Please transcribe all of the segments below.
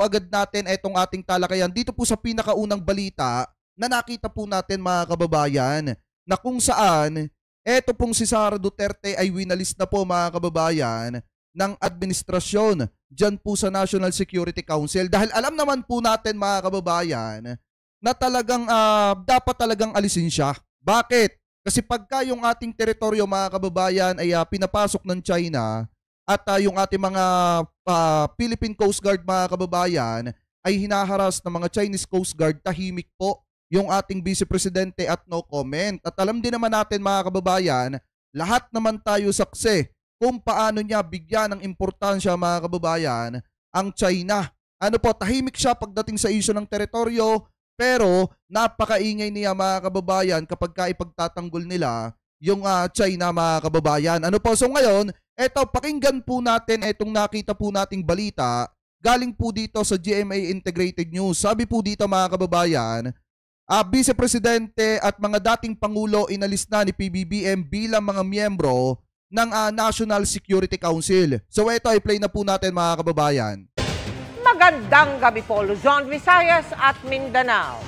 agad natin itong ating talakayan dito po sa pinakaunang balita na nakita po natin mga kababayan, na kung saan eto pong si Sara Duterte ay winalis na po mga kababayan ng administrasyon dyan po sa National Security Council, dahil alam naman po natin mga kababayan na talagang dapat talagang alisin siya. Bakit? Kasi pagka yung ating teritoryo mga kababayan ay pinapasok ng China at yung ating mga Philippine Coast Guard mga kababayan ay hinaharas ng mga Chinese Coast Guard, tahimik po yung ating Vice Presidente at no comment. At alam din naman natin mga kababayan, lahat naman tayo saksi kung paano niya bigyan ng importansya mga kababayan ang China. Ano po, tahimik siya pagdating sa isyu ng teritoryo, pero napakaingay niya mga kababayan kapag ipagtatanggol nila yung China mga kababayan. Ano po, so ngayon, eto pakinggan po natin etong nakita po nating balita galing po dito sa GMA Integrated News. Sabi po dito mga kababayan, Vice Presidente at mga dating Pangulo inalis na ni PBBM bilang mga miyembro ng National Security Council. So ito ay play na po natin mga kababayan. Magandang gabi po Luzon, Visayas at Mindanao.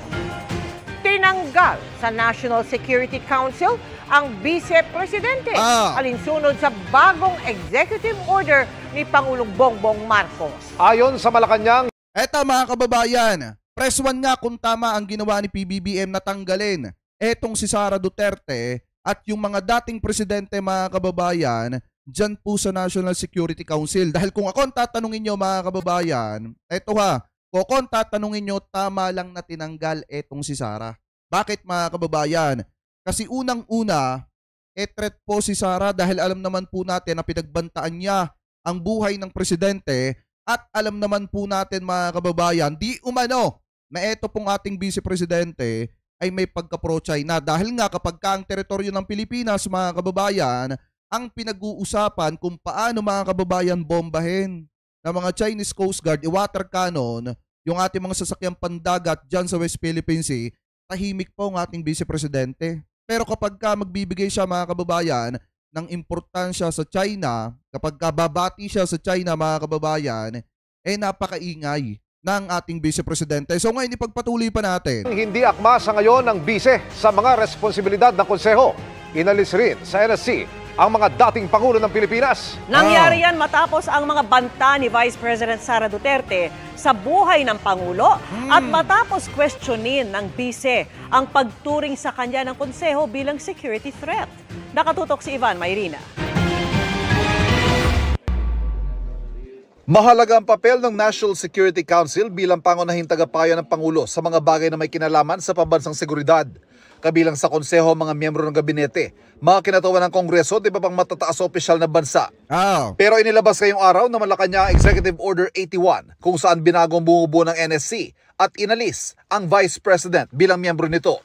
Tinanggal sa National Security Council ang Vice Presidente alinsunod sa bagong executive order ni Pangulong Bongbong Marcos. Ayon sa Malacanang, eto mga kababayan, press 1 nga kung tama ang ginawa ni PBBM na tanggalin etong si Sara Duterte at yung mga dating presidente mga kababayan dyan po sa National Security Council. Dahil kung ako ang tatanungin nyo mga kababayan, eto kung ako ang tatanungin nyo, tama lang na tinanggal etong si Sara. Bakit mga kababayan? Kasi unang-una, threat po si Sara dahil alam naman po natin na pinagbantaan niya ang buhay ng presidente at alam naman po natin mga kababayan, di umano na eto pong ating Vice Presidente ay may pagka-pro-China. Dahil nga kapag ang teritoryo ng Pilipinas mga kababayan, ang pinag-uusapan kung paano mga kababayan bombahin ng mga Chinese Coast Guard, water cannon, yung ating mga sasakyang pandagat dyan sa West Philippine Sea, tahimik po ang ating Vice Presidente. Pero kapag magbibigay siya mga kababayan ng importansya sa China, kapag babati siya sa China mga kababayan, napakaingay ng ating Vice Presidente. So ngayon ipagpatuloy pa natin. hindi akma sa ngayon ng bise sa mga responsibilidad ng konseho. Inalis rin sa NSC ang mga dating Pangulo ng Pilipinas. Nangyari yan matapos ang mga banta ni Vice President Sara Duterte sa buhay ng Pangulo at matapos questionin ng bise ang pagturing sa kanya ng konseho bilang security threat. Nakatutok si Ivan Mayrina. Mahalaga ang papel ng National Security Council bilang pangunahing tagapayo ng Pangulo sa mga bagay na may kinalaman sa pambansang seguridad. Kabilang sa konseho mga miyembro ng gabinete, mga kinatawan ng Kongreso at iba pang matataas opisyal na bansa. Pero inilabas ngayong araw na Malacanang Executive Order 81 kung saan binagong bumubuo ng NSC at inalis ang Vice President bilang miyembro nito.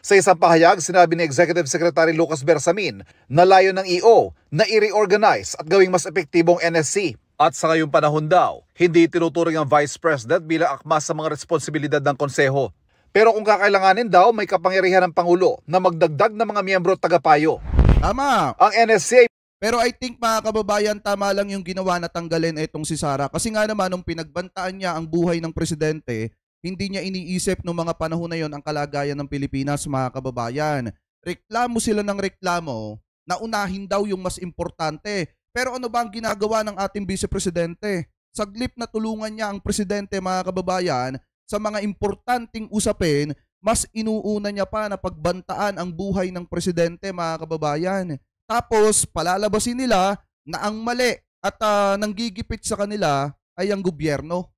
Sa isang pahayag, sinabi ni Executive Secretary Lucas Bersamin na layo ng EO na i-reorganize at gawing mas epektibong NSC. At sa ngayong panahon daw, hindi tinuturing ang Vice President bilang akma sa mga responsibilidad ng konseho. Pero kung kakailanganin daw, may kapangyarihan ng Pangulo na magdagdag ng mga miyembro at tagapayo. Tama. Ang NSC. Pero I think mga kababayan, tama lang yung ginawa na tanggalin itong si Sara. Kasi nga naman, nung pinagbantaan niya ang buhay ng presidente, hindi niya iniisip nung mga panahon na yon ang kalagayan ng Pilipinas mga kababayan. Reklamo sila ng reklamo na unahin daw yung mas importante. Pero ano ba ang ginagawa ng ating Vice Presidente? Saglip na tulungan niya ang presidente mga kababayan sa mga importanteng usapin, mas inuuna niya pa na pagbantaan ang buhay ng presidente mga kababayan. Tapos palalabasin nila na ang mali at nanggigipit sa kanila ay ang gobyerno.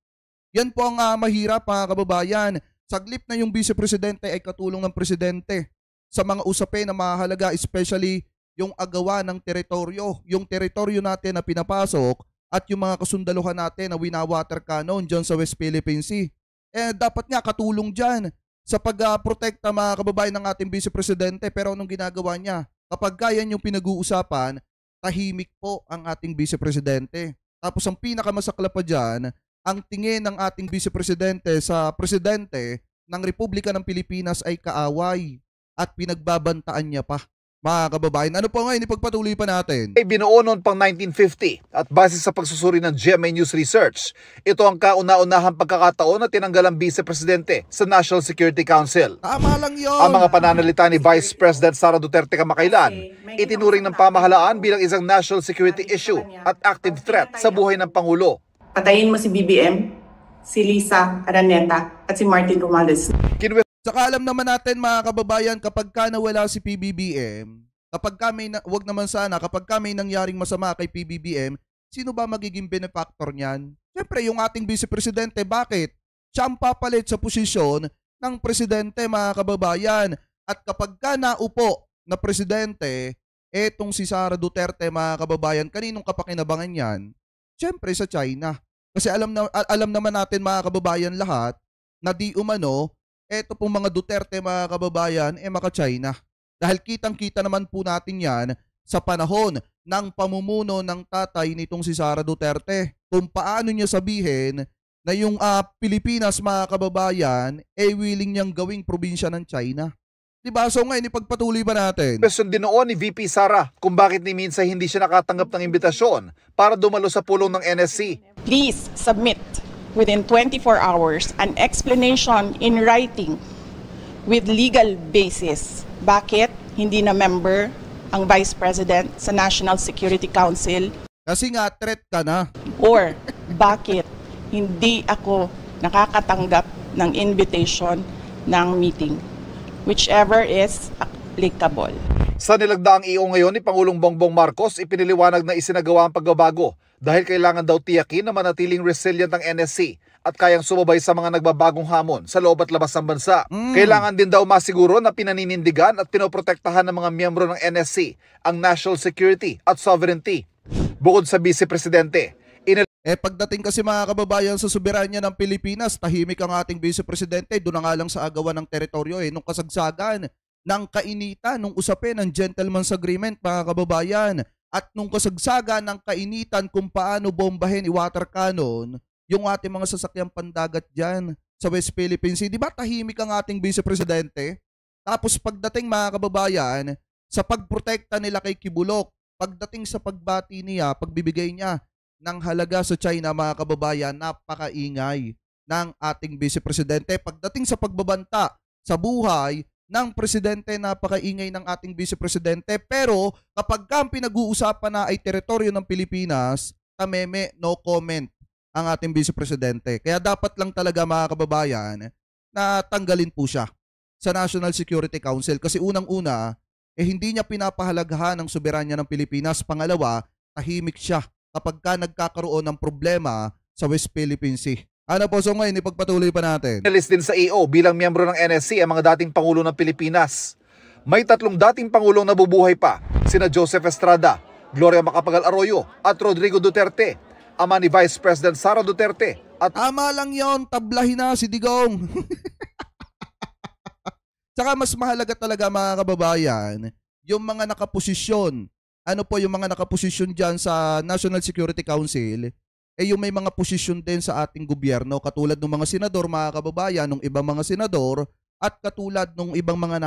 Yan po ang mahirap mga kababayan. Saglip na yung Vice Presidente ay katulong ng presidente sa mga usapin na mahalaga, especially yung agawa ng teritoryo, yung teritoryo natin na pinapasok at yung mga kasundaluhan natin na winawater cannon dyan sa West Philippine Sea. Dapat nga katulong dyan sa pag-protekta mga kababayan ng ating Vice Presidente. Pero anong ginagawa niya? Kapag yan yung pinag-uusapan, tahimik po ang ating Vice Presidente. Tapos ang pinakamasakla pa dyan, ang tingin ng ating Vice Presidente sa Presidente ng Republika ng Pilipinas ay kaaway at pinagbabantaan niya pa. mga kababayan. Ano po ngayon, ipagpatuloy pa natin. Ay binuo noon pang 1950 at base sa pagsusuri ng GMA News Research, ito ang kauna-unahang pagkakataon na tinanggal ang Vice Presidente sa National Security Council. Tama lang yun. Ang mga pananalita ni Vice President Sara Duterte kamakailan, itinuring ng pamahalaan bilang isang national security issue at active threat sa buhay ng Pangulo. Patayin mo si BBM, si Lisa Araneta at si Martin Romualdez. Saka alam naman natin mga kababayan, kapag ka nawala si PBBM, kapag wag naman sana, kapag ka may nangyaring masama kay PBBM, sino ba magiging benefactor niyan? Siyempre, yung ating Vice Presidente. Bakit? Siya ang papalit sa posisyon ng Presidente, mga kababayan. At kapag ka naupo na Presidente, etong si Sara Duterte, mga kababayan, kaninong kapakinabangan yan? Siyempre sa China. Kasi alam naman natin, mga kababayan, lahat na di umano, eto pong mga Duterte, mga kababayan, maka-China. Dahil kitang-kita naman po natin yan sa panahon ng pamumuno ng tatay nitong si Sara Duterte. Kung paano niya sabihin na yung Pilipinas, mga kababayan, willing niyang gawing probinsya ng China. Diba? So ngayon, ipagpatuloy ba natin? Question din noon ni VP Sara kung bakit ni minsan hindi siya nakatanggap ng imbitasyon para dumalo sa pulong ng NSC. Please submit within 24 hours an explanation in writing with legal basis. Bakit hindi na member ang Vice President sa National Security Council? Kasi nga, threat ka na. Or bakit hindi ako nakakatanggap ng invitation ng meeting? Whichever is applicable. Sa nilagdaang EO ngayon ni Pangulong Bongbong Marcos, ipiniliwanag na isinagawa ang pagbabago dahil kailangan daw tiyakin na manatiling resilient ang NSC at kayang sumabay sa mga nagbabagong hamon sa loob at labas ng bansa. Kailangan din daw masiguro na pinaninindigan at pinoprotektahan ng mga miyembro ng NSC ang national security at sovereignty. Bukod sa Vice Presidente, pagdating kasi mga kababayan sa soberanya ng Pilipinas, tahimik ang ating Vice Presidente, doon na nga lang sa agawan ng teritoryo nung kasagsagan ng kainitan, nung usapin ng gentleman's agreement, mga kababayan, at nung kasagsagan ng kainitan kung paano bombahin i-water cannon yung ating mga sasakyang pandagat dyan sa West Philippine Sea. Di ba tahimik ang ating Vice Presidente? Tapos pagdating mga kababayan, sa pagprotekta nila kay Kibulok, pagdating sa pagbati niya, pagbibigay niya ng halaga sa China, mga kababayan, napakaingay ng ating Vice Presidente. Pagdating sa pagbabanta sa buhay ng Presidente, napakaingay ng ating Vice Presidente. Pero kapag ang pinag-uusapan na ay teritoryo ng Pilipinas, tameme, no comment ang ating Vice Presidente. Kaya dapat lang talaga mga kababayan na tanggalin po siya sa National Security Council. Kasi unang-una, hindi niya pinapahalagahan ang soberanya ng Pilipinas. Pangalawa, tahimik siya kapag ka nagkakaroon ng problema sa West Philippine Sea. Ano po, so ngayon, ipagpatuloy pa natin. Inalis din sa EO bilang miyembro ng NSC ang mga dating Pangulo ng Pilipinas. May 3 dating Pangulong nabubuhay pa, sina Joseph Estrada, Gloria Macapagal Arroyo at Rodrigo Duterte, ama ni Vice President Sara Duterte. At ama lang yon, tablahin na si Digong. Tsaka mas mahalaga talaga mga kababayan, yung mga nakaposisyon. Ano po yung mga nakaposisyon dyan sa National Security Council, yung may mga posisyon din sa ating gobyerno, katulad ng mga senador, mga kababayan, ng ibang mga senador, at katulad ng ibang mga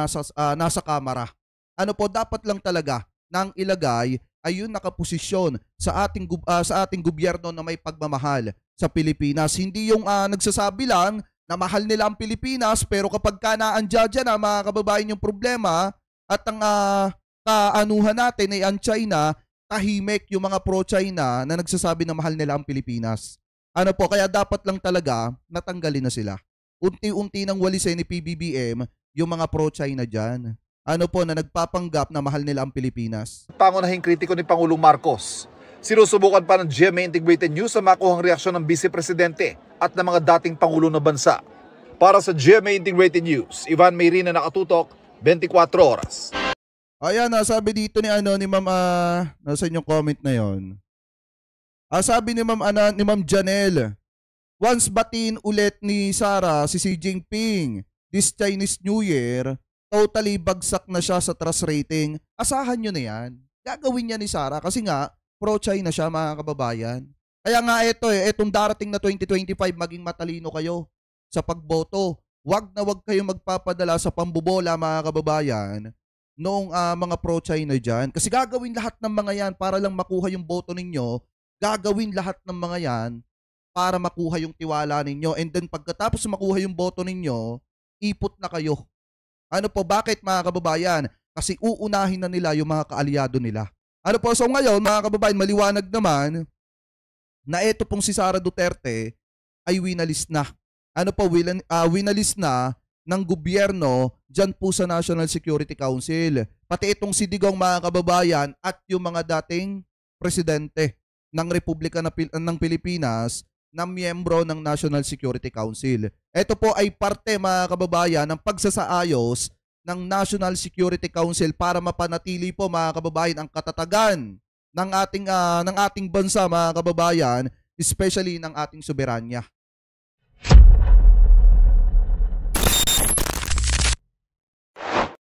nasa kamara. Ano po, dapat lang talaga nang ilagay ay yung nakaposisyon sa ating gobyerno na may pagmamahal sa Pilipinas. Hindi yung nagsasabi lang na mahal nila ang Pilipinas, pero kapag naandyan dyan, mga kababayan, yung problema at ang kaanuhan natin ay ang China, tahimik yung mga pro-China na nagsasabi na mahal nila ang Pilipinas. Ano po, kaya dapat lang talaga natanggalin na sila. Unti-unti nang walisin ni PBBM yung mga pro-China dyan. Ano po, na nagpapanggap na mahal nila ang Pilipinas. Pangunahing kritiko ni Pangulong Marcos. Sinusubukan pa ng GMA Integrated News sa makuhang reaksyon ng Vice Presidente at ng mga dating Pangulo ng bansa. Para sa GMA Integrated News, Ivan Mayrina, nakatutok, 24 oras. Ayan, sabi dito ni Ma'am, nasa inyong comment na yon. Sabi ni Ma'am Janelle, once batiin ulit ni Sara si Xi Jinping this Chinese New Year, totally bagsak na siya sa trust rating. Asahan nyo na yan. Gagawin niya ni Sara kasi nga, pro-China siya, mga kababayan. Kaya nga itong darating na 2025, maging matalino kayo sa pagboto. Wag na wag kayo magpapadala sa pambubola, mga kababayan, noong mga pro-China dyan. Kasi gagawin lahat ng mga yan para lang makuha yung boto ninyo. Gagawin lahat ng mga yan para makuha yung tiwala ninyo. And then pagkatapos makuha yung boto ninyo, ipot na kayo. Ano po, bakit mga kababayan? Kasi uunahin na nila yung mga kaalyado nila. Ano po, so ngayon mga kababayan, maliwanag naman na ito pong si Sara Duterte ay winalist na. Ano po, winalist na ng gobyerno dyan po sa National Security Council. Pati itong si Digong mga kababayan at yung mga dating presidente ng Republika ng Pilipinas na miyembro ng National Security Council. Ito po ay parte mga kababayan ng pagsasaayos ng National Security Council para mapanatili po mga kababayan ang katatagan ng ating bansa mga kababayan, especially ng ating soberanya.